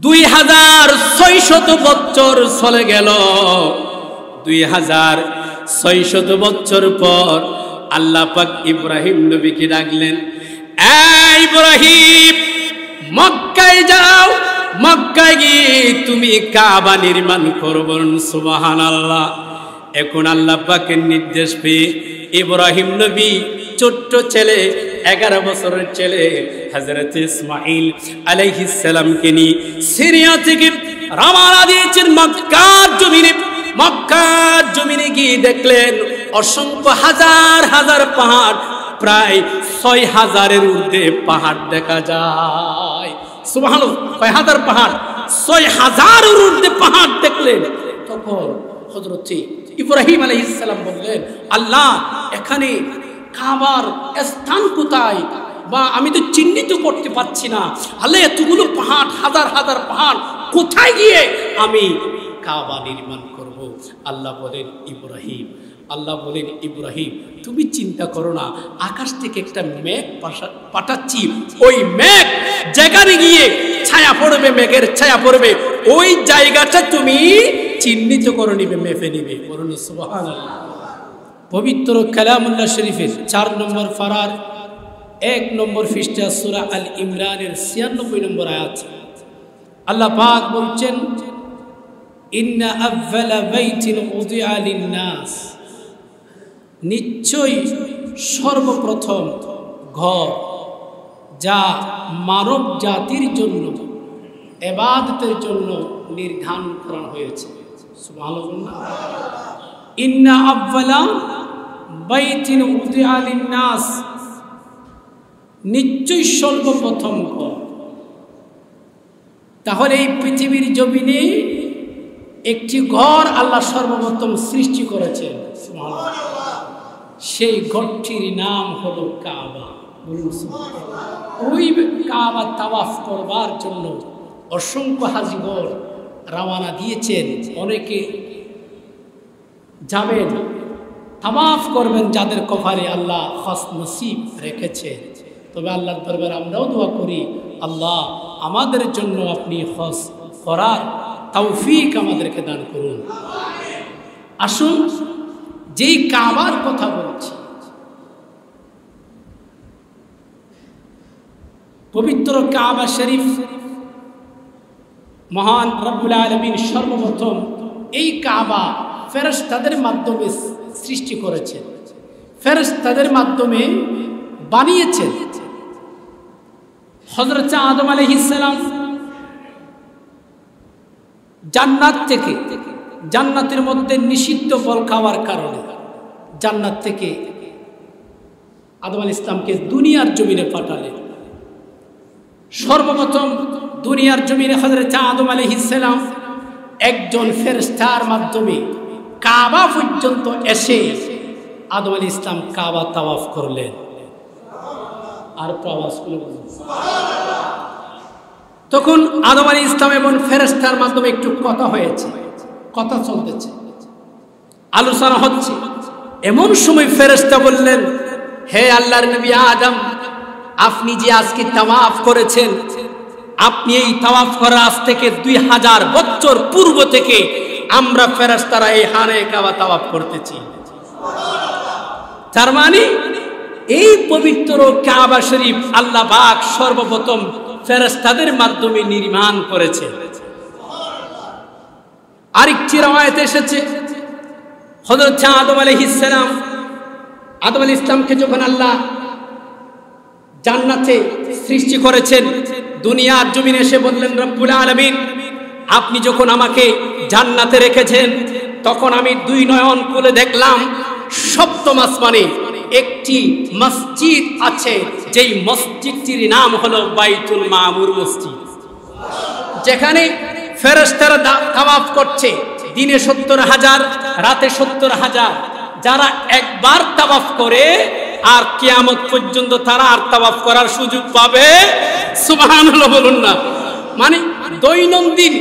2600 বছর চলে গেল। 2600 বছর পর আল্লাহ পাক ইব্রাহিম নবীকে ডাকলেন, এই ইব্রাহিম, মক্কায় যাও, মক্কায় গিয়ে তুমি কাবা নির্মাণ করবে। সুবহানাল্লাহ। এখন আল্লাহ পাকের নির্দেশ পেয়ে ইব্রাহিম নবী ছোট্ট ছেলে, 11 বছরের ছেলে হযরত ইসমাঈল আলাইহিস সালামকে নিয়ে সিরিয়া থেকে রওনা দিয়েছেন মক্কার জমিনে। মক্কার জমিনে গিয়ে দেখলেন অসংখ্য হাজার হাজার পাহাড়, প্রায় 6000-এর ঊর্ধ্বে পাহাড় দেখা যায়। সুবহানাল্লাহ, কয় হাজার পাহাড়? 6000-এর ঊর্ধ্বে পাহাড় দেখলেন। তখন হযরত ইব্রাহিম আলাইহিস সালাম বললেন, আল্লাহ, এখানে কাবার স্থান কোথায়? বা আমি তো চিহ্নিত করতে পারছি না। আল্লাহ, এতগুলো পাহাড়, হাজার হাজার পাহাড়, কোথায় গিয়ে আমি কাবা নির্মাণ করব? আল্লাহ বলেন, ইব্রাহিম, তুমি চিন্তা করো না, আকাশ থেকে একটা মেঘ পাঠাচ্ছি। ওই মেঘ যেখানে গিয়ে ছায়া পড়বে, মেঘের ছায়া পড়বে, ওই জায়গাটা তুমি চিহ্নিত করে নিবে, মেপে নিবে। বলুন সুবহানাল্লাহ। পবিত্র কালামুল্লাহ শরীফের 4 নম্বর পারার 1 নম্বর পৃষ্ঠা সূরা আল ইমরানের 96 নম্বর আয়াত আল্লাহ পাক বলছেন, ইন্না আউয়ালা বাইতিন উযিআ লিন-নাস, নিশ্চয়ই সর্বপ্রথম ঘর যা মানব জাতির জন্য ইবাদতের জন্য নির্ধারণ করা হয়েছে। সুবহানাল্লাহ। ইন্না আউয়ালা বাইতিন উযিআ লিন-নাস, নিশ্চয়ই সর্বপ্রথম ঘর। তাহলে এই পৃথিবীর জমিনে একটি ঘর আল্লাহ সর্বপ্রথম সৃষ্টি করেছেন। সুবহানাল্লাহ। সেই ঘরটির নাম হলো কাবা। ওই কাবা তাওয়াফ করবার জন্য অসংখ্য হাজিগণ রওনা দিয়েছেন। অনেকে যাবেন, তাওয়াফ করবেন, যাদের কপালে আল্লাহ খাস নসিব রেখেছে। তবে আল্লাহর দরবারে আমরাও দোয়া করি, আল্লাহ আমাদের জন্য আপনি খাস করার তৌফিক আমাদেরকে দান করুন। আসুন, যেই কাবার কথা বলছি, পবিত্র কাবা শরীফ মহান রব্বুল আলামিন সর্বপ্রথম এই কাবা ফেরেশতাদের মাধ্যমে সৃষ্টি করেছেন, ফেরেশতাদের মাধ্যমে বানিয়েছেন। হযরত আদম আলাইহিস সালাম জান্নাত থেকে, জান্নাতের মধ্যে নিষিদ্ধ ফল খাওয়ার কারণে জান্নাত থেকে আদম আলাইহিস সালামকে দুনিয়ার জমিনে পাঠালেন। সর্বপ্রথম দুনিয়ার জমিনে হযরত আদম আলাইহিস সালাম একজন ফেরেশতার মাধ্যমে কাবা পর্যন্ত এসে আদম আলাইহিস সালাম কাবা তাওয়াফ করলেন। আর প্রবাস করলেন। তখন আদম আলাইহিস সালাম এবং ফেরেশতার মাধ্যমে একটু কথা হয়েছে, কথা চলতেছে, আলোচনা হচ্ছে। এমন সময় ফেরেশতা বললেন, হে আল্লাহর নবী আদম, আপনি যে আজকে তাওয়াফ করেছেন, আপনি এই তাওয়াফ করার আজ থেকে 2000 বছর পূর্ব থেকে আমরা ফেরেশতারা এই হানে কাবা তাওয়াফ করতেছি। তার মানে এই পবিত্র কাবা শরীফ আল্লাহ পাক সর্বপ্রথম ফেরেশতাদের মাধ্যমে নির্মাণ করেছে। আরেকটি রওয়ায়াতে এসেছে, হযরত আদম আলাইহিস সালাম, আদম আলাইহিস সালামকে যখন আল্লাহ জান্নাতে সৃষ্টি করেছেন, দুনিয়ার জমিনে এসে বললেন, রব্বুল আলামিন, আপনি যখন আমাকে জান্নাতে রেখেছেন, তখন আমি 2 নয়ন খুলে দেখলাম সপ্তম আসমানে একটি মসজিদ আছে, যেই মসজিদটির নাম হলো বাইতুল মামুর মসজিদ, যেখানে ফেরেশতারা তাওয়াফ করছে। দিনে 70,000, রাতে 70,000। যারা একবার তাওয়াফ করে আর কিয়ামত পর্যন্ত তারা আর তাওয়াফ করার সুযোগ পাবে। সুবহানাল্লাহ বলুন না। মানে দৈনন্দিন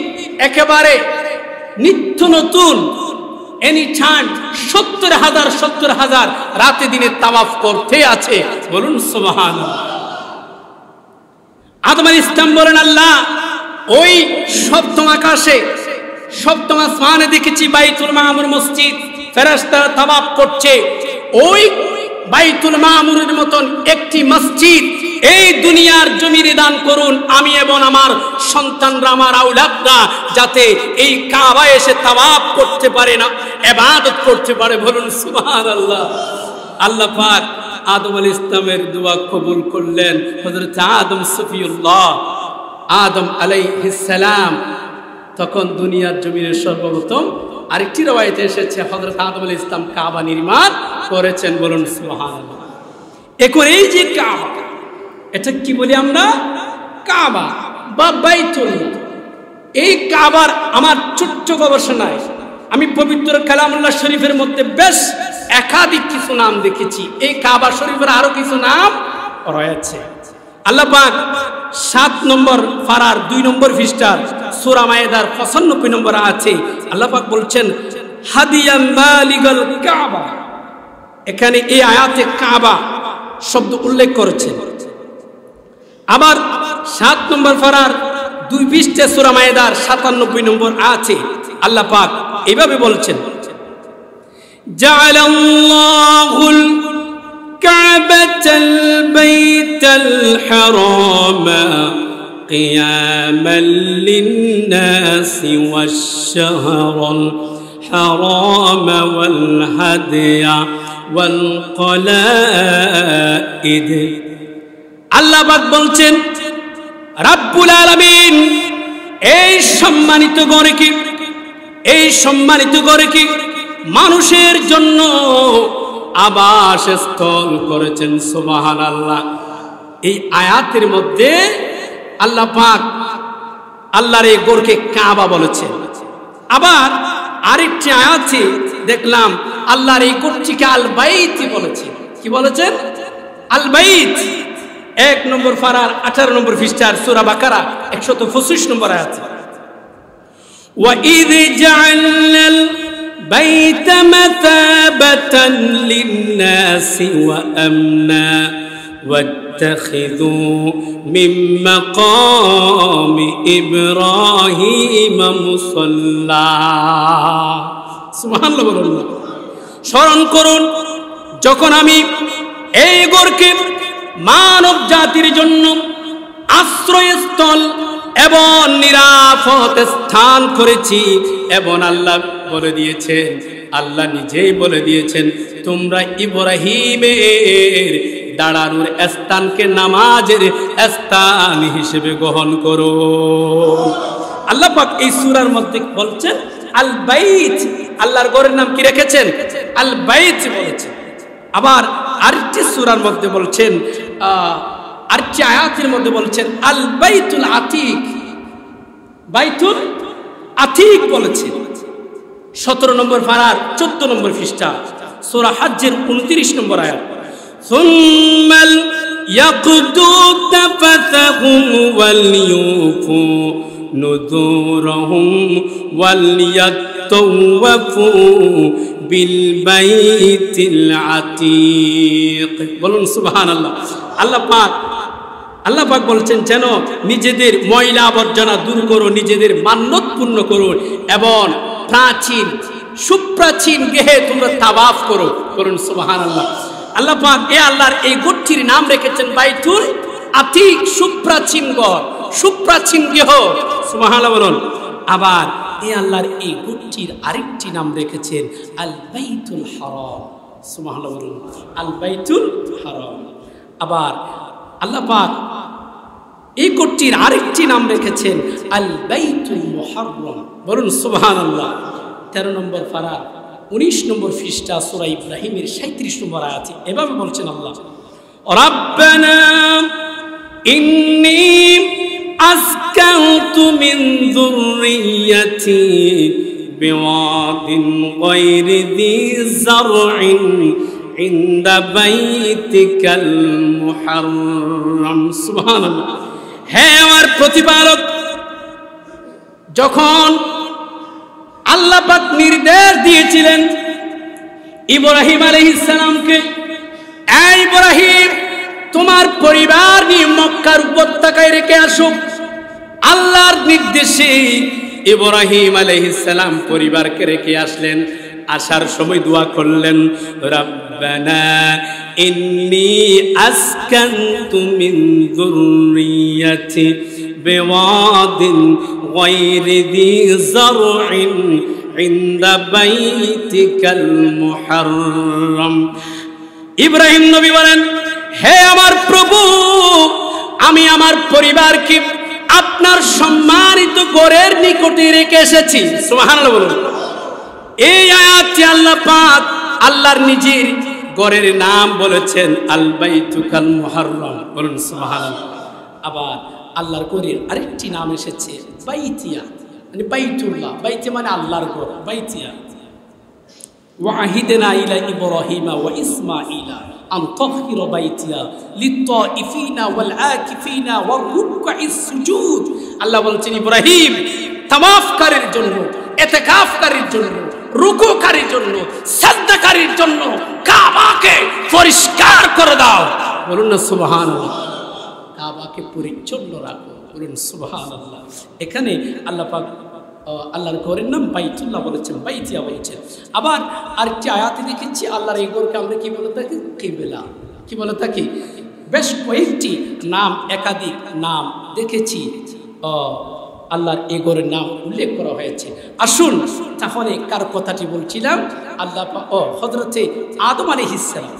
একেবারে নিত্য নতুন, এনি টাইম 70,000 রাতে দিনে তাওয়াফ করতে আছে। বলুন সুবহানাল্লাহ। আদম আলাইহিস সালাম বলেন, আল্লাহ, ওই সপ্তম আকাশে সপ্তম আসমানে দেখেছি বাইতুল মামুর মসজিদ, ফেরেশতারা তাওয়াফ করছে। ওই বাইতুল মামুরের মতন একটি মসজিদ এই দুনিয়ার জমিনে দান করুন, আমি এবং আমার সন্তানরা, আমার আওলাদরা, যাতে এই কাবায় এসে তাওয়াফ করতে পারে, না ইবাদত করতে পারে। বলুন সুবহানাল্লাহ। আল্লাহ পাক আদম আলাইহিস সালামের দোয়া কবুল করলেন। হযরত আদম সফিউল্লাহ আদম আলাইহিস সালাম তখন দুনিয়ার জমিনের সর্বপ্রথম, আরেকটি রওয়ায়েতে এসেছে হযরত আদম আলাইহিস সালাম কাবা নির্মাণ করেছেন। বলুন সুবহানাল্লাহ। এখন এই যে কাবা, এটা কি বলি আমরা? কাবা বা বাইতুল। এই কাবার আমার ছোট্ট গবেষণায় আমি পবিত্র কালামুল্লাহ শরীফের মধ্যে বেশ একাধিক কিছু নাম দেখেছি। এই কাবা শরীফের আরো কিছু নাম রয়েছে। আল্লাহ পাক 7 নম্বর পারার 2 নম্বর পৃষ্ঠার সূরা মায়েদার 95 নম্বর আছে আল্লাহ পাক বলছেন হাদিয়ান বালিগাল কাবা। এখানে এই আয়াতে কাবা শব্দ উল্লেখ করেছেন। আবার 7 নম্বর পারার 2 পৃষ্ঠা সূরা মায়েদার 97 নম্বর আছে আল্লাহ পাক এইভাবে বলছেন, জাআলাল্লাহুল কাবাতাল বাইতাল হারামা কিয়ামান লিন-নাসি ওয়াশ-শাহরাল হারামা ওয়াল হাদিয়া ওয়াল কলাইদ। আল্লাহ পাক বলছেন রাব্বুল আলামিন এই সম্মানিত গড়কে মানুষের জন্য আবাসস্থল করেছেন। সুবহানাল্লাহ। এই আয়াতের মধ্যে আল্লাহ পাক আল্লাহর এই গড়কে কাবা বলেছেন। আবার আরেকটি আয়াতে দেখলাম আল্লাহর এই গড়টিকে আল বাইত বলেছেন। কি বলেছেন? আল বাইত। 1 নম্বর পারার 18 নম্বর পৃষ্ঠার সূরা বাকারা 125 নম্বর আয়াত। وَإِذْ جَعَلْنَا الْبَيْتَ مَثَابَةً لِلنَّاسِ وَأَمْنًا وَاتَّخِذُوا مِن مَّقَامِ إِبْرَاهِيمَ مُصَلًّى। সুবহানাল্লাহ বলুন। স্মরণ করুন যখন আমি এই গড়কে মানব জাতির জন্য আশ্রয়স্থল এবং নিরাপদ স্থান করেছি, এবং আল্লাহ বলে দিয়েছেন, আল্লাহ নিজেই বলে দিয়েছেন, তোমরা ইব্রাহিমের দাঁড়ানোর স্থানকে নামাজের স্থান হিসেবে গ্রহণ করো। আল্লাহ পাক এই সূরার মধ্যে বলছেন আল বাইত। আল্লাহর ঘরের নাম কি রেখেছেন? আল বাইত বলেছেন। আবার আরেকটি সূরার মধ্যে বলছেন, আরেকটি আয়াতের মধ্যে বলছেন আল বাইতুল আতিক। বাইতুল আতিক বলেছেন 17 নম্বর পারার 14 নম্বর পৃষ্ঠা সূরা হজ্জের 29 নম্বর আয়াত। সুম্মাল ইয়াকুদু তাফাতাহুম ওয়াল ইউফু নুযুরহুম ওয়াল ইয়াতাওয়াফু বিল বাইতিল আতিক। বলুন সুবহানাল্লাহ। আল্লাহ পাক বলছেন যেন নিজেদের ময়লা আবর্জনা দূর করো, নিজেদের মান্যত পূর্ণ করো, এবং প্রাচীন সুপ্রাচীন গৃহে তোমরা তাওয়াফ করো। করুন সুবহানাল্লাহ। আল্লাহ পাক আল্লাহর এই গড়টির নাম রেখেছেন বাইতুল আতিক, সুপ্রাচীন গড়, সুপ্রাচীন গৃহ। সুবহানাল্লাহ বলুন। আবার আল্লাহর এই গড়টির আরেকটি নাম রেখেছেন আল বাইতুল হারাম। সুবহানাল্লাহ বলুন। আল বাইতুল হারাম। আবার আল্লাহ পাক এই গড়টির আরেকটি নাম রেখেছেন আল বাইতুল মুহাররম। বলুন সুবহানাল্লাহ। 13 নম্বর পারা 19 নম্বর পৃষ্ঠা সূরা ইব্রাহিমের 37 নম্বর আয়াতে এভাবে বলছেন আল্লাহ, রাব্বানা ইন্নী আসকানতু মিন যুররিয়্যাতি বিওয়াদিন গায়রি যী যারইন ইনদা বাইতিকাল মুহাররম। সুবহানাল্লাহ। হে আমার প্রতিপালক, যখন আল্লাহ পাক নির্দেশ দিয়েছিলেন ইব্রাহিম আলাইহিস সালামকে, এই ইব্রাহিম তোমার পরিবার নিয়ে মক্কার উপত্যকায় রেখে আসো, আল্লাহর নির্দেশে ইব্রাহিম আলাইহিস সালাম পরিবারকে রেখে আসলেন। আসার সময় দোয়া করলেন, রব্বানা ইন্নী আসকানতু মিন যুররিয়াতি বিওয়াদিন গায়রি যী যারইন ইনদা বাইতিকাল মুহাররম। ইব্রাহিম নবী বলেন, হে আমার প্রভু, আমি আমার পরিবারকে আপনার সম্মানিত ঘরের নিকটে রেখে এসেছি। সুবহানাল্লাহ বলুন। এই আয়াতে আল্লাহ পাক আল্লাহর নিজের ঘরের নাম বলেছেন আল বাইতুকাল মুহাররম। বলুন সুবহানাল্লাহ। আবার আল্লাহর ঘরের আরেকটি নাম এসেছে বাইতিয়া, মানে বাইতুল্লাহ। বাইতে মানে আল্লাহর ঘর, বাইতিয়া। ওয়াহিদনা ইলা ইব্রাহিমা ওয়া ইসমাঈলা আন তাহহিরা বাইতিয়া লিত্তাইফিনা ওয়াল আকিফিনা ওয়ার রুকআইস সুজুদ। আল্লাহ বলছেন ইব্রাহিম তাওয়াফকারীর জন্য, ইতিকাফকারীর জন্য, রুকুকারীর জন্য, সাজদাকারীর জন্য কাবাকে পরিষ্কার করে দাও। বলুন না সুবহানাল্লাহ। কাবাকে পরিচ্ছন্ন রাখো। বলুন সুবহানাল্লাহ। এখানে আল্লাহ পাক আল্লাহর ঘরের নাম বাইতুল্লাহ বলেছেন, বাইতিয়া বলেছেন। আবার আরেকটি আয়াতে দেখেছি আল্লাহর এই ঘরকে আমরা কি বলে থাকি? কিবলা। কি বলে থাকি? বেশ কয়েকটি নাম, একাধিক নাম দেখেছি আল্লাহর এই ঘরের নাম উল্লেখ করা হয়েছে। আসুন তাহলে কার কথাটি বলছিলাম? আল্লাহ হযরতে আদম আলাইহিস সালাম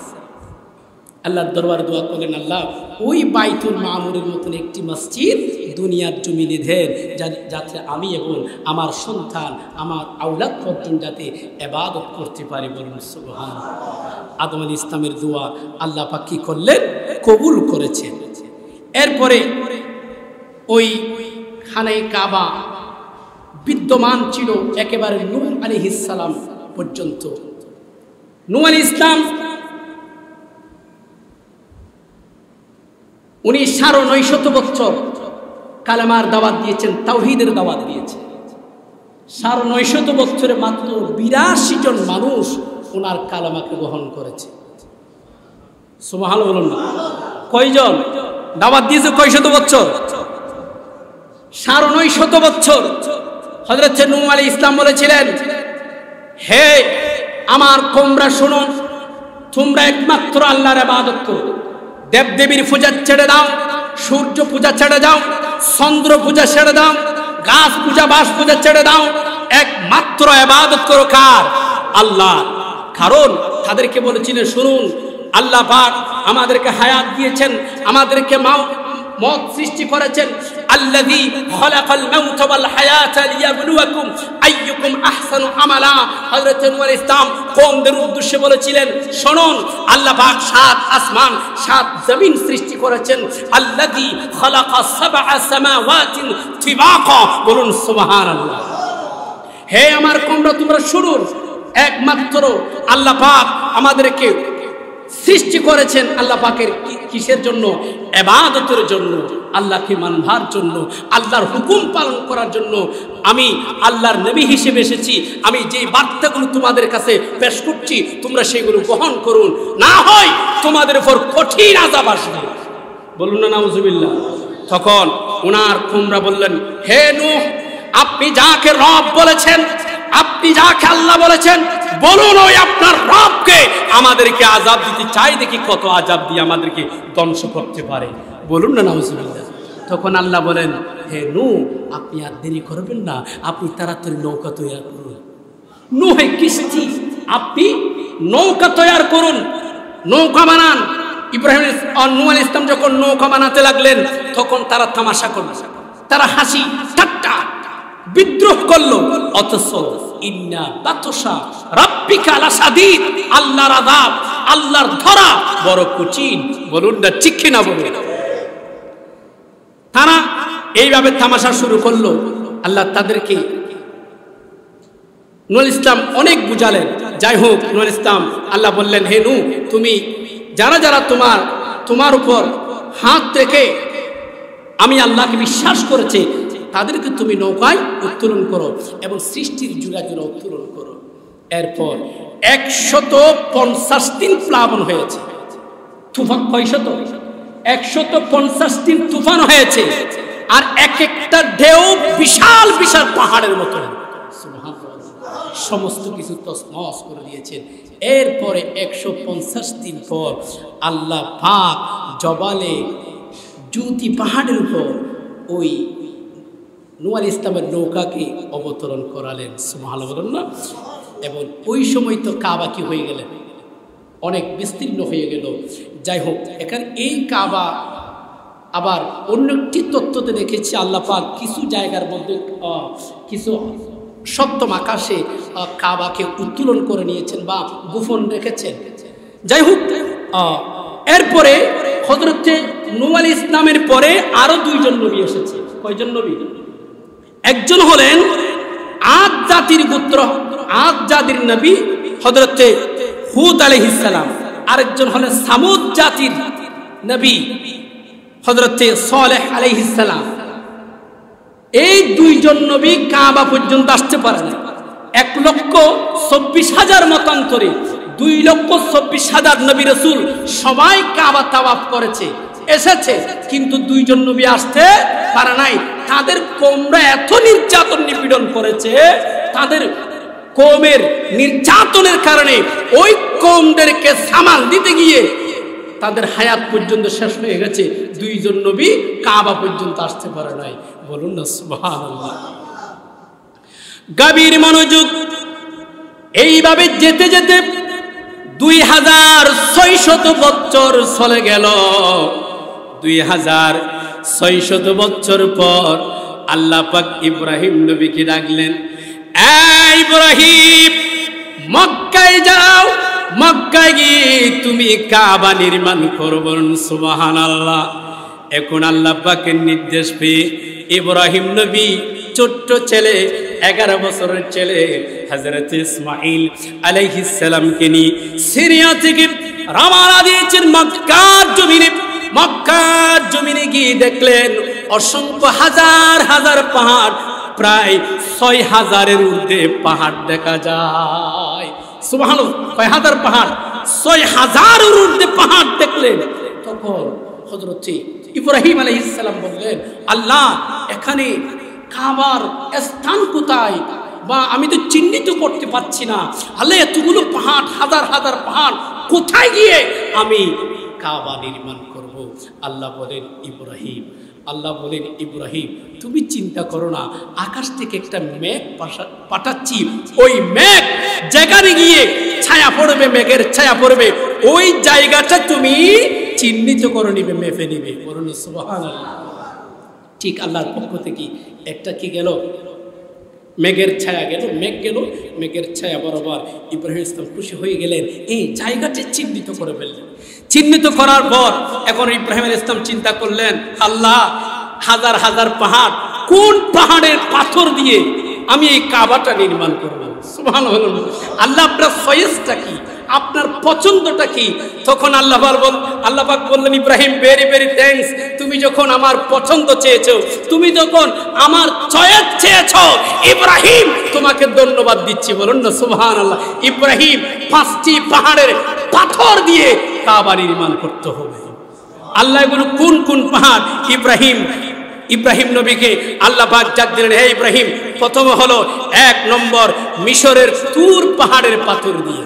আল্লাহর দরবারে দোয়া করলেন, আল্লাহ ওই বাইতুল মামুরের মতন একটি মসজিদ দুনিয়ার জমিনে দেন, যাতে আমি এবং আমার সন্তান, আমার আওলাদ পর্যন্ত যাতে ইবাদত করতে পারে। বলুন সুবহানাল্লাহ। আদম আলাইহিস ইসলামের দোয়া আল্লাহ পাক কি করলেন? কবুল করেছেন। এরপরে ওই খানে কাবা বিদ্যমান ছিল একেবারে নূহ আলাইহিস সালাম পর্যন্ত। নূহ আলাইহিস ইসলাম উনি 950 বছর কালেমার দাওয়াত দিয়েছেন, তাওহীদের দাওয়াত দিয়েছেন। 950 বছরে মাত্র 82 জন মানুষ ওনার কালেমাকে গ্রহণ করেছে। সুবহানাল্লাহ বলুন না। কয়জন দাওয়াত দিয়েছে? কয়শত বছর? 950 বছর। হযরত নূহ আলাইহিস ইসলাম বলেছিলেন, হে আমার কওমরা শোনো, তোমরা একমাত্র আল্লাহর ইবাদত করো। দেবদেবীর পূজা ছেড়ে দাও, সূর্য পূজা ছেড়ে দাও, চন্দ্র পূজা ছেড়ে দাও, গাছ পূজা বাস পূজা ছেড়ে দাও, একমাত্র ইবাদত করো কার? আল্লাহ। কারণ তাদেরকে বলেছিলেন, শুনুন, আল্লাহ পাক আমাদেরকে হায়াত দিয়েছেন, আমাদেরকে মত সৃষ্টি করেছেন। আল্লাযী খালাকাল মাউতা ওয়াল হায়াতা লিয়াবলুয়াকুম আইয়ুকুম আহসানু আমালা। হযরত নূহ আলাইহিস সালাম কওমদের উদ্দেশ্যে বলেছিলেন, শুনুন, আল্লাহ পাক 7 আসমান 7 জমিন সৃষ্টি করেছেন। আল্লাযী খালাকা 7 সামাওয়াতিন তিবাকা। বলুন সুবহানাল্লাহ। হে আমার কওমরা, তোমরা শুনুন, একমাত্র আল্লাহ পাক আমাদেরকে সৃষ্টি করেছেন। আল্লাহ পাকের কিসের জন্য? ইবাদতের জন্য, আল্লাহকে মানবার জন্য, আল্লাহর হুকুম পালন করার জন্য। আমি আল্লাহর নবী হিসেবে এসেছি। আমি যে বার্তাগুলো তোমাদের কাছে পেশ করছি তোমরা সেগুলো গ্রহণ করুন, না হয় তোমাদের উপর কঠিন আযাব আসবে। বলুন না নাউজুবিল্লাহ। তখন ওনার কওমরা বললেন, হে নূহ, আপনি যাকে রব বলেছেন, আপনি যাকে আল্লাহ বলেছেন, বলুন ওই আপনার রবকে আমাদেরকে আযাব দিতে চাই, দেখি কত আযাব দিয়ে আমাদেরকে ধ্বংস করতে পারে। বলুন না নাউজুবিল্লাহ। তখন আল্লাহ বলেন, হে নূহ, আপনি আর দেরি করবেন না, আপনি তাড়াতাড়ি নৌকা তৈরি করুন। নূহে কিস্তি, আপনি নৌকা তৈরি করুন, নৌকা বানান। ইব্রাহিম নূহ আলাইহিস সালাম যখন নৌকা বানাতে লাগলেন তখন তারা তামাশা করল, তারা হাসি ঠাট্টা বিদ্রোহ করলো। অথচ ইন্না বাতশা রাব্বিকা লাশাদীদ, আল্লাহর আযাব, আল্লাহর ধরা বড় কঠিন। বলুন না ঠিক কিনা বলুন। তারা এইভাবে তামাশা শুরু করলো। আল্লাহ তাদেরকে নূহ আলাইহিস সালাম অনেক বুঝালেন। যাই হোক, নূহ আলাইহিস সালাম আল্লাহ বললেন, হে নূহ, তুমি যারা যারা তোমার উপর হাত রেখে আমি আল্লাহকে বিশ্বাস করেছে তাদেরকে তুমি নৌকায় উত্তোলন করো এবং সৃষ্টির জোড়া জোড়া উত্তোলন করো। এরপর 150 দিন প্লাবন হয়েছে। তুফান কয়শত? 150 দিন তুফান হয়েছে। আর এক একটা ঢেউ বিশাল বিশাল পাহাড়ের মতো, সমস্ত কিছু তছনছ করে দিয়েছেন। এরপরে 150 দিন পর আল্লাহ পাক জবালে জুতি পাহাড়ের উপর ওই নূহ আলাইহিস ইসলামের নৌকাকে অবতরণ করালেন। সুবহানাল্লাহ বলেন না। এবং ওই সময় তো কাবা কি হয়ে গেলেন, অনেক বিস্তীর্ণ হয়ে গেল। যাই হোক, এখানে এই কাবা আবার অন্য একটি তত্ত্বতে দেখেছি আল্লাহ পাক কিছু জায়গার মধ্যে কিছু সপ্তম আকাশে কাবাকে উত্তোলন করে নিয়েছেন বা গোপন রেখেছেন। যাই হোক, এরপরে হযরতে নূহ আলাইহিস ইসলামের পরে আরো দুইজন নবী এসেছে। কয়জন নবী? একজন হলেন আদ জাতির পুত্র, আদ জাতির নবী হযরতে হুদ আলাইহিস সালাম। আরেকজন হলেন সামুদ জাতির নবী হযরতে সালেহ আলাইহিস সালাম। এই দুইজন নবী কাবা পর্যন্ত আসতে পারেন। 1,24,000 মতান্তরে 2,24,000 নবী রাসূল সবাই কাবা তাওয়াফ করেছে, এসেছে, কিন্তু দুইজন নবী আসতে পারে নাই। তাদের কওমরা এত নির্যাতন নিপীড়ন করেছে, তাদের কওমের নির্যাতনের কারণে ওই কওমদেরকে সামাল দিতে গিয়ে তাদের হায়াত পর্যন্ত শেষ হয়ে গেছে। দুইজন নবী কাবা পর্যন্ত আসতে পারে নাই। বলুন না সুবহানাল্লাহ। গভীর মনোযোগ। এইভাবে যেতে যেতে 2600 বছর চলে গেল। 2600 বছর পর আল্লাহ পাক ইব্রাহিম নবীকে ডাকলেন, এই ইব্রাহিম, মক্কায় যাও, মক্কায় গিয়ে তুমি কাবা নির্মাণ করবেন। সুবহানাল্লাহ। এখন আল্লাহ পাকের নির্দেশ পেয়ে ইব্রাহিম নবী ছোট্ট ছেলে, 11 বছরের ছেলে হযরত ইসমাঈল আলাইহিস সালামকে নিয়ে সিরিয়া থেকে রওনা দিয়েছেন মক্কার জমিনে। মক্কার জমিনে গিয়ে দেখলেন অসংখ্য হাজার হাজার পাহাড়, প্রায় 6000-এর ঊর্ধ্বে পাহাড় দেখা যায়। সুবহানাল্লাহ। কয় হাজার পাহাড়? 6000-এর ঊর্ধ্বে পাহাড় দেখলেন। তখন হযরত ইব্রাহিম আলাইহিস সালাম বললেন, আল্লাহ, এখানে কাবার স্থান কোথায়? বা আমি তো চিহ্নিত করতে পারছি না। আল্লাহ, এতগুলো পাহাড়, হাজার হাজার পাহাড়, কোথায় গিয়ে আমি কাবা নির্মাণ করব? আল্লাহ বলেন, ইব্রাহিম, তুমি চিন্তা করো না, আকাশ থেকে একটা মেঘ পাঠাচ্ছি। ওই মেঘ যেখানে গিয়ে ছায়া পড়বে, মেঘের ছায়া পড়বে, ওই জায়গাটা তুমি চিহ্নিত করে নিবে, মেপে নিবে। বলুন সুবহানাল্লাহ। ঠিক আল্লাহর পক্ষ থেকে একটা কি গেল, মেঘের ছায়া গেল, মেঘ গেল, মেঘের ছায়া বরাবর ইব্রাহিম ইসলাম খুশি হয়ে গেলেন, এই জায়গাটি চিহ্নিত করে ফেললেন। চিহ্নিত করার পর এখন ইব্রাহিম ইসলাম চিন্তা করলেন, আল্লাহ, হাজার হাজার পাহাড়, কোন পাহাড়ের পাথর দিয়ে আমি এই কাবাটা নির্মাণ করব? সুবহানাল্লাহ। আল্লাহ, আপনার চয়েসটা কি, আপনার পছন্দটা কি? তখন আল্লাহ পাক বললেন, ইব্রাহিম, ভেরি ভেরি থ্যাঙ্কস। তুমি যখন আমার পছন্দ চেয়েছো, তুমি যখন আমার চয়েস চেয়েছো, ইব্রাহিম, তোমাকে ধন্যবাদ দিচ্ছি। বলুন না সুবহানাল্লাহ। ইব্রাহিম 5টি পাহাড়ের পাথর দিয়ে কাবা নির্মাণ করতে হবে। আল্লাহ এগুলো কোন কোন পাহাড়? ইব্রাহিম নবীকে আল্লাহ পাক ডাক দিলেন, হে ইব্রাহিম, প্রথম হলো 1 নম্বর মিশরের তুর পাহাড়ের পাথর দিয়ে।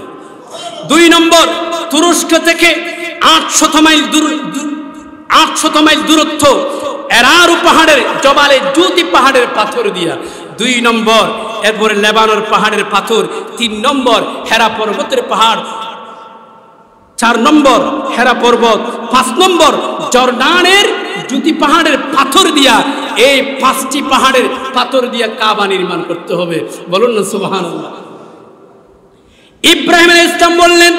2 নম্বর তুরস্ক থেকে 800 মাইল দূরত্ব এরারু পাহাড়ের জবালে জুতি পাহাড়ের পাথর দিয়া। 2 নম্বর এরপরে লেবানন পাহাড়ের পাথর। 3 নম্বর হেরা পর্বতের পাহাড়। 4 নম্বর হেরা পর্বত। 5 নম্বর জর্ডানের জুতি পাহাড়ের পাথর দিয়া। এই 5টি পাহাড়ের পাথর দিয়া কাবা নির্মাণ করতে হবে। বলুন না সুবহানাল্লাহ। ইব্রাহিম আলাইহিস সালাম বললেন,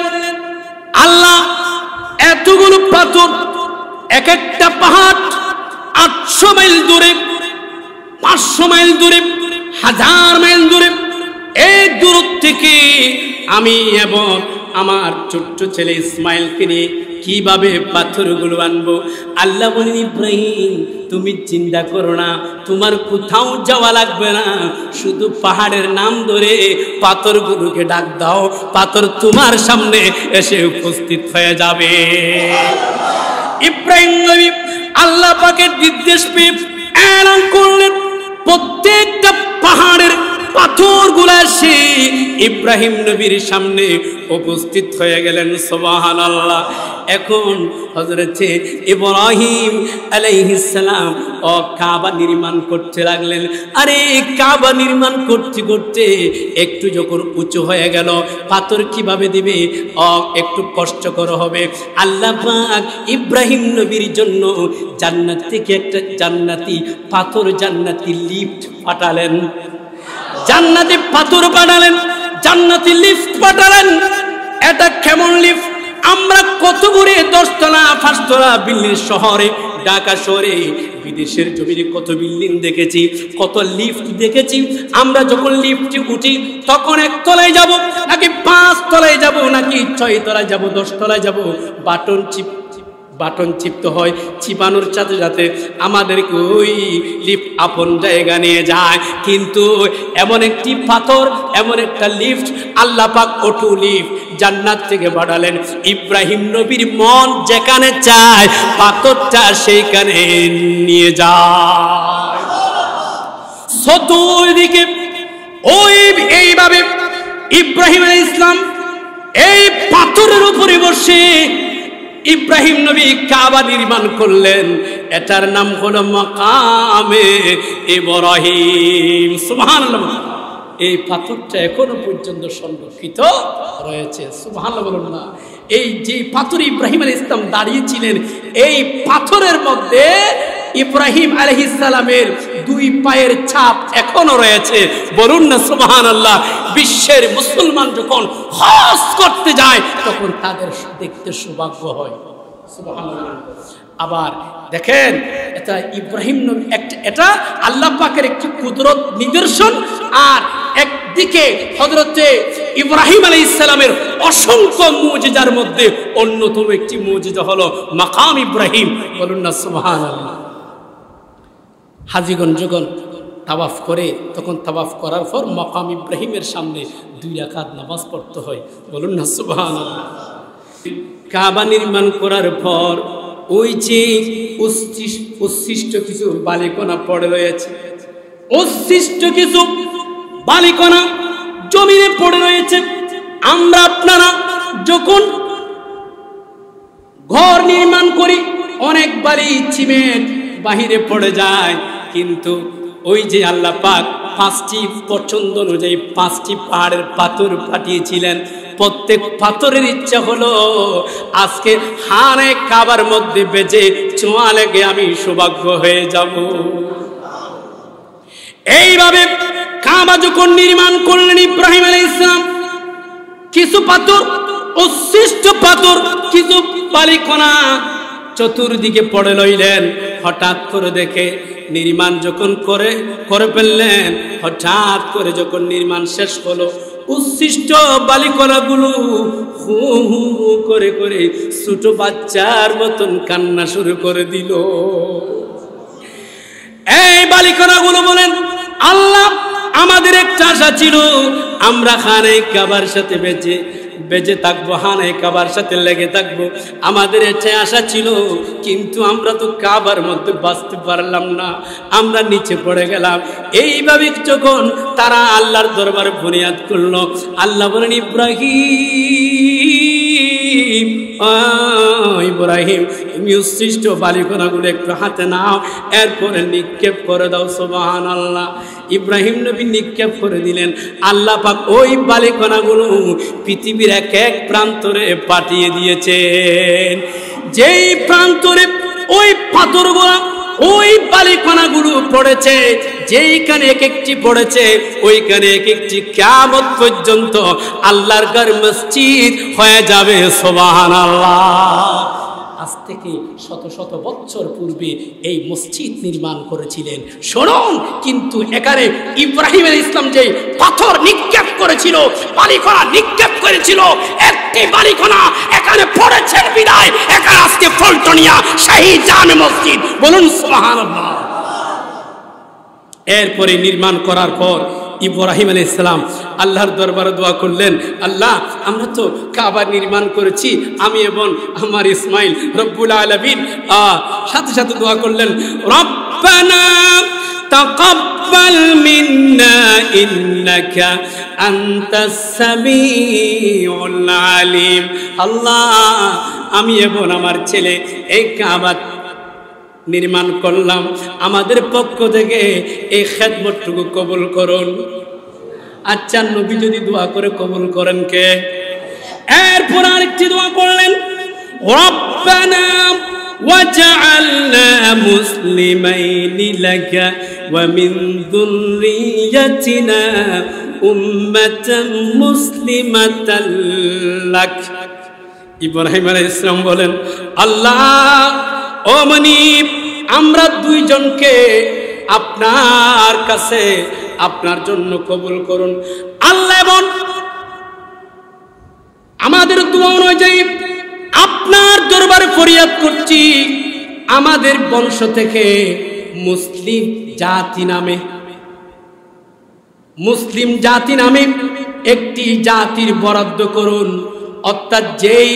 আল্লাহ, এতগুলো পাথর, এক একটা পাহাড় 800 মাইল দূরে, 500 মাইল দূরে, 1000 মাইল দূরে, এই দূর থেকে আমি এবং আমার ছোট্ট ছেলে ইসমাইলকে নিয়ে কিভাবে পাথরগুলো আনবো? আল্লাহ বলেন, ইব্রাহিম, তুমি চিন্তা করো না, তোমার কোথাও যাওয়া লাগবে না, শুধু পাহাড়ের নাম ধরে পাথরগুলোকে ডাক দাও, পাথর তোমার সামনে এসে উপস্থিত হয়ে যাবে। ইব্রাহিম নবী আল্লাহ পাকের নির্দেশ পেয়ে এলান করলেন প্রত্যেকটা পাহাড়ের পাথরগুলা সে ইব্রাহিম নবীর সামনে উপস্থিত হয়ে গেলেন। সুবহানাল্লাহ। এখন হযরত ইব্রাহিম আলাইহিস সালাম কাবা নির্মাণ করতে লাগলেন। আরে কাবা নির্মাণ করতে করতে একটু যখন উঁচু হয়ে গেল, পাথর কিভাবে দিবে, একটু কষ্টকর হবে। আল্লাহ পাক ইব্রাহিম নবীর জন্য জান্নাত থেকে একটা জান্নাতি পাথর, জান্নাতি লিফট পাঠালেন, জান্নাতি পাথর পাঠালেন, জান্নাতি লিফট পাঠালেন। এটা কেমন লিফট? আমরা কত করে 10 তলা 5 তলা বিল্ডিং শহরে, ঢাকা শহরে, বিদেশের জমিনে কত বিল্ডিং দেখেছি, কত লিফট দেখেছি। আমরা যখন লিফটে উঠি তখন 1 তলায় যাব নাকি 5 তলায় যাব নাকি 6 তলায় যাব, 10 তলায় যাব, বাটন চিপতে হয়। চিপানোর সাথে সাথে আমাদেরকে ওই লিফট আপন জায়গা নিয়ে যায়। কিন্তু এমন একটি পাথর, এমন একটা লিফট আল্লাহ পাক অটো লিফট জান্নাত থেকে বাড়ালেন। ইব্রাহিম নবীর মন যেখানে চায় পাথরটা সেইখানে নিয়ে যায়। চতুর্দিকে এইভাবে ইব্রাহিম আলাইহিস সালাম এই পাথরের উপরে বসে ইব্রাহিম নবী কাবা নির্মাণ করলেন। এটার নাম হলো মাকামে ইব্রাহিম। সুবহানাল্লাহ। এই পাথরটা এখনো পর্যন্ত সংরক্ষিত রয়েছে। সুবহানাল্লাহ বলুন না। এই যে পাথর ইব্রাহিম আলাইহিস সালাম দাঁড়িয়েছিলেন, এই পাথরের মধ্যে ইব্রাহিম আলাইহিস সালামের 2 পায়ের ছাপ এখনো রয়েছে। বলুন না সুবহানাল্লাহ। বিশ্বের মুসলমান যখন হজ করতে যায় তখন তাদের দেখতে সৌভাগ্য হয়। সুবহানাল্লাহ। আবার দেখেন, এটা ইব্রাহিম নবী, এটা আল্লাহ পাকের একটি কুদরত নিদর্শন। আর একদিকে হযরতে ইব্রাহিম আলাইহিস সালামের অসংখ্য মুজিজার মধ্যে অন্যতম একটি মুজিজা হলো মাকাম ইব্রাহিম। বলুন না সুবহানাল্লাহ। হাজীগণ যখন তাওয়াফ করে তখন তাওয়াফ করার পর মাকাম ইব্রাহিমের সামনে 2 রাকাত নামাজ পড়তে হয়। বলুন না সুবহানাল্লাহ। কাবা নির্মাণ করার পর ওই যে উচ্ছিষ্ট কিছু বালিকণা পড়ে রয়েছে, উচ্ছিষ্ট কিছু বালিকণা জমিনে পড়ে রয়েছে। আমরা আপনারা যখন ঘর নির্মাণ করি অনেক বালি সিমেন্ট বাহিরে পড়ে যায়, কিন্তু ওই যে আল্লাহ পাক 5টি পছন্দ অনুযায়ী 5টি পাহাড়ের পাথর পাঠিয়েছিলেন। প্রত্যেক পাথরের ইচ্ছা হলো আজকে হানে কাবার মধ্যে বেজে ছোঁয়া লেগে আমি সৌভাগ্য হয়ে যাব। এইভাবে কাবা যখন নির্মাণ করলেন ইব্রাহিম আলাইহিস সালাম, কিছু পাথর, উচ্ছিষ্ট পাথর, কিছু বালিকণা চতুর্দিকে পড়ে লইলেন। হঠাৎ করে দেখে নির্মাণ যখন করে ফেললেন, হঠাৎ করে যখন নির্মাণ শেষ হলো, উচ্ছিষ্ট বালিকণাগুলো হু হু করে করে ছোট বাচ্চার মতন কান্না শুরু করে দিল। এই বালিকণাগুলো বলেন, আল্লাহ আমাদের একটা আশা ছিল, আমরা খানে কাবার সাথে বেঁচে থাকবো, হানে কাবার সাথে লেগে থাকবো, আমাদের একটা আশা ছিল, কিন্তু আমরা তো কাবার মধ্যে বাঁচতে পারলাম না, আমরা নিচে পড়ে গেলাম। এইভাবে যখন তারা আল্লাহর দরবারে ফরিয়াদ করলো, আল্লাহ বলেন, ইব্রাহিম ইব্রাহিম তুমি উচ্ছিষ্ট বালিকণাগুলো একটু হাতে নাও, এরপরে নিক্ষেপ করে দাও। সুবহানাল্লাহ। ইব্রাহিম নবী নিক্ষেপ করে দিলেন। আল্লাহ পাক ওই বালিকণাগুলো পৃথিবীর এক এক প্রান্তরে পাঠিয়ে দিয়েছেন। যেই প্রান্তরে ওই পাথরগুলো, ওই বালিকণাগুলো পড়েছে, যেইখানে এক একটি পড়েছে ওইখানে এক একটি কিয়ামত পর্যন্ত আল্লাহর ঘর মসজিদ হয়ে যাবে। সুবহানাল্লাহ। আজ থেকে শত শত বছর পূর্বে এই মসজিদ নির্মাণ করেছিলেন। শুনুন, কিন্তু এখানে ইব্রাহিম আলাইহিস সালাম যে পাথর নিক্ষেপ করেছিল, বালিকণা নিক্ষেপ করেছিল, একটি বালিকণা এখানে পড়েছেন বিদায় এখানে আজকে পল্টনিয়া শাহী জামে মসজিদ। বলুন সুবহানাল্লাহ। এরপরে নির্মাণ করার পর ইব্রাহিম আলাইহিস সালাম আল্লাহর দরবারে দোয়া করলেন, আল্লাহ আমরা তো কাবা নির্মাণ করেছি, আমি এবং আমার ইসমাইল, রব্বুল আলামিন সাথে সাথে দোয়া করলেন, রব্বানা তাকাব্বাল মিন্না ইন্নাকা আনতাস সামিউল আলিম। আল্লাহ আমি এবং আমার ছেলে এই কাবা নির্মাণ করলাম, আমাদের পক্ষ থেকে এই খেদমতটুকু কবুল করুন। আচ্ছা নবী যদি দোয়া করে কবুল করেন কে? এরপর আরেকটি দোয়া করলেন, রব্বানা ওয়াজআলনা মুসলিমাইনি লাকা ওয়া মিন যুররিয়াতিনা উম্মাতান মুসলিমাতান লাক। ইব্রাহিম আলাইহিস সালাম বলেন, আল্লাহ ও মনিব আমরা দুইজনকে আপনার কাছে আপনার জন্য কবুল করুন। আল্লাহ এবং আমাদের দোয়া অনুযায়ী আপনার দরবারে ফরিয়াদ করছি, আমাদের বংশ থেকে মুসলিম জাতি নামে একটি জাতির বরাদ্দ করুন, অর্থাৎ যেই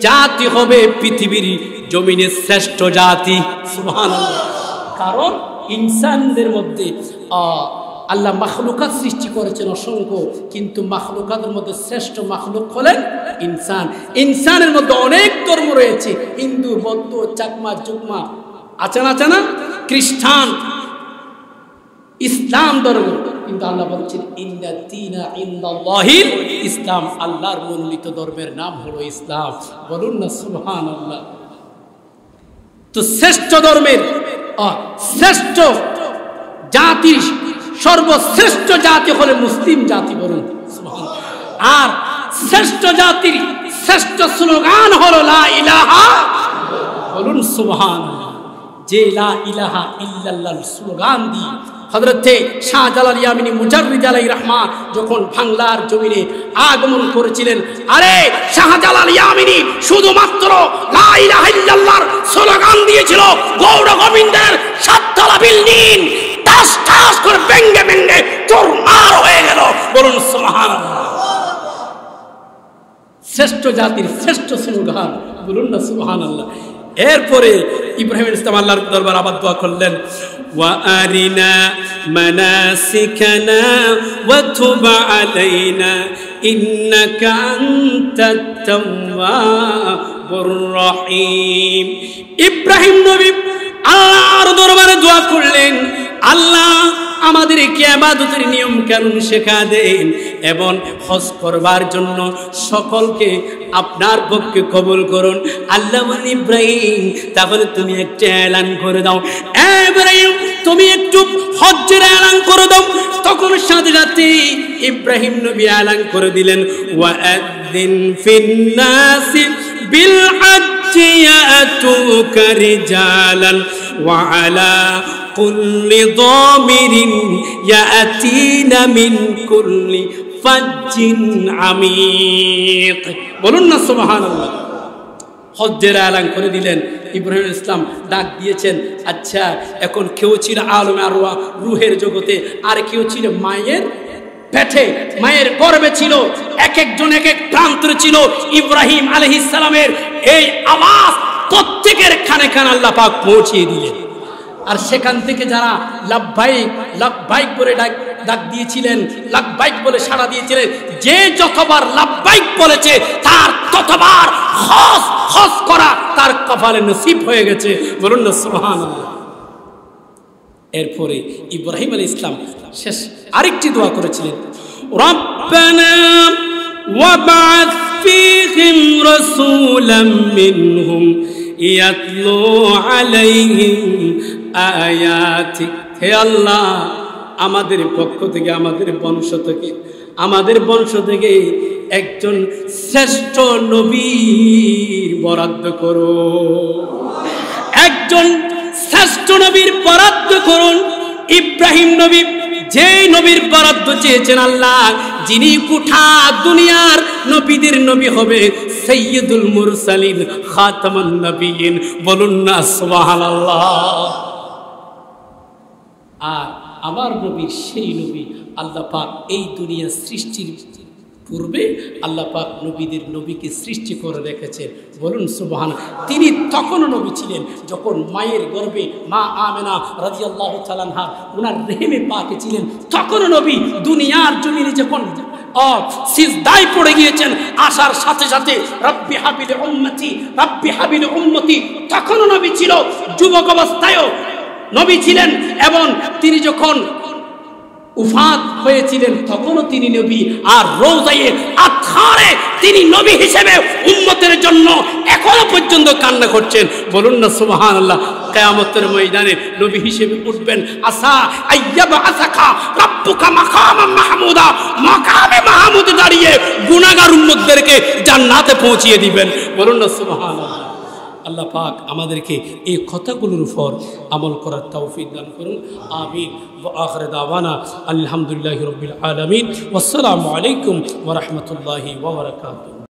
জাতি হবে পৃথিবীর জমিনের শ্রেষ্ঠ জাতি। সুবহানাল্লাহ। কারণ ইনসানদের মধ্যে আল্লাহ মাখলুকাত সৃষ্টি করেছেন অসংখ্য, কিন্তু মাখলুকাতের মধ্যে শ্রেষ্ঠ মাখলুক হলেন ইনসান। ইনসানের মধ্যে অনেক ধর্ম রয়েছে, হিন্দু, বৌদ্ধ, চাকমা, জুকমা, আছে না, খ্রিস্টান, ইসলাম ধর্ম, কিন্তু আল্লাহ বলছেন ইন্না দীনা ইনদাল্লাহিল ইসলাম, আল্লাহর মনোনীত ধর্মের নাম হলো ইসলাম। বলুন না সুবহানাল্লাহ। তো শ্রেষ্ঠ ধর্মের শ্রেষ্ঠ জাতি, সর্বশ্রেষ্ঠ জাতি হলো মুসলিম জাতি। বলুন সুবহানাল্লাহ। আর শ্রেষ্ঠ জাতির শ্রেষ্ঠ স্লোগান হলো লা ইলাহা, বলুন সুবহানাল্লাহ। যে লা ইলাহা ইল্লাল্লাহ স্লোগান দিয়ে হযরতে শাহজালাল ইয়ামিনী মুজাররিদ আলাইহির রহমান যখন বাংলার জমিনে আগমন করেছিলেন, আরে শাহজালাল ইয়ামিনী শুধুমাত্র লা ইলাহা ইল্লাল্লাহর স্লোগান দিয়েছিল, গৌর গোবিন্দের সাততলা বিল্ডিং টাস টাস করে ভেঙে চুরমার হয়ে গেল। বলুন সুবহানাল্লাহ। শ্রেষ্ঠ জাতির শ্রেষ্ঠ স্লোগান, বলুন না সুবহানাল্লাহ। এরপরে ইব্রাহিম আলাইহিস সালাম আল্লাহর দরবারে আবার দোয়া করলেন, ওয়া আরিনা মানাসিকানা ওয়া তুব আলাইনা ইন্নাকা আনতাত তাওয়াবুর রহিম। ইব্রাহিম নবী আল্লাহর দরবারে দোয়া করলেন, আল্লাহ আমাদেরকে ইবাদতের নিয়ম কানুন শেখা দেন এবং হজ করবার জন্য সকলকে আপনার পক্ষে কবুল করুন। আল্লাহ বলেন, ইব্রাহিম তাহলে তুমি একটা এলান করে দাও, ইব্রাহিম তুমি একটু হজ্জের এলান করে দাও। তখন সাথে সাথে ইব্রাহিম নবী এলান করে দিলেন, ওয়াআযিন ফিন্নাসি বিল হজ্জি ইয়াতুকা রিজালান ওয়া আলা কুল্লি দামিরিন ইয়াতিনা মিন কুল্লি ফাজ্জিন আমিক। বলুন না সুবহানাল্লাহ। হজ্জের এলান করে দিলেন। ইব্রাহিম ইসলাম ডাক দিয়েছেন, আচ্ছা এখন কেউ ছিল আলমে আরওয়াহ রূহের জগতে, আর কেউ ছিল মায়ের পেটে, মায়ের গর্ভে ছিল, এক একজন এক এক প্রান্তরে ছিল। ইব্রাহিম আলাইহিস সালামের এই আওয়াজ প্রত্যেকের কানে কানে আল্লাহ পাক পৌঁছিয়ে দিলেন। আর সেখান থেকে যারা লাব্বাইক লাব্বাইক বলে ডাক দিয়েছিলেন, লাব্বাইক বলে সাড়া দিয়েছিলেন, যে যতবার লাব্বাইক বলেছে তার ততবার হজ করা তার কপালে নসিব হয়ে গেছে। বলুন না সুবহানাল্লাহ। এরপরে ইব্রাহিম আলাইহিস সালাম শেষ আরেকটি দোয়া করেছিলেন, রব্বানা ওয়াবআথ ফীহিম রাসূলাম মিনহুম ইয়াতলু আলাইহিম আয়াতিক। হে আল্লাহ আমাদের পক্ষ থেকে আমাদের বংশ থেকে একজন শ্রেষ্ঠ নবীর বরাদ্দ করো, একজন শ্রেষ্ঠ নবীর বরাদ্দ করুন। ইব্রাহিম নবী যে নবীর বরাদ্দ চেয়েছেন আল্লাহ, যিনি গোটা দুনিয়ার নবীদের নবী হবে, সাইয়্যিদুল মুরসালিন খাতামুন নবিয়্যিন। বলুন না সুবহানাল্লাহ। আর আমার নবী সেই নবী আল্লাহ পাক এই দুনিয়া সৃষ্টির পূর্বে আল্লাহ পাক নবীদের নবীকে সৃষ্টি করে রেখেছেন। বলুন সুবহানাল্লাহ। তিনি তখনও নবী ছিলেন যখন মায়ের গর্ভে মা আমেনা রাদিয়াল্লাহু তাআলা আনহা ওনার রেহেমে পাকে ছিলেন, তখনও নবী দুনিয়ার জমিনে যখন সিজদায় পড়ে গিয়েছেন, আসার সাথে সাথে রব্বি হাবিলি উম্মতি রব্বি হাবিলি উম্মতি, তখনও নবী ছিল। যুবক অবস্থায়ও নবী ছিলেন, এবং তিনি যখন উফাত হয়েছিলেন তখনও তিনি নবী। আর রওজায়ে আতহারে তিনি নবী হিসেবে উম্মতের জন্য এখনো পর্যন্ত কান্না করছেন। বলুন না সুবহানাল্লাহ। কিয়ামতের ময়দানে নবী হিসেবে উঠবেন। আসা আইয়াবা আসাকা রাব্বুকা মাকামান মাহমুদা, মাকামে মাহমুদে দাঁড়িয়ে গুনাহগার উম্মতদেরকে জান্নাতে পৌঁছিয়ে দিবেন। বলুন না সুবহানাল্লাহ। আল্লাহ পাক আমাদেরকে এই কথাগুলোর উপর আমল করার তৌফিক দান করুন। আমিন। ওয়া আখির দাওয়ানা আলহামদুলিল্লাহি রাব্বিল আলামিন। ওয়াসসালামু আলাইকুম ওয়া রাহমাতুল্লাহি ওয়া বারাকাতুহু।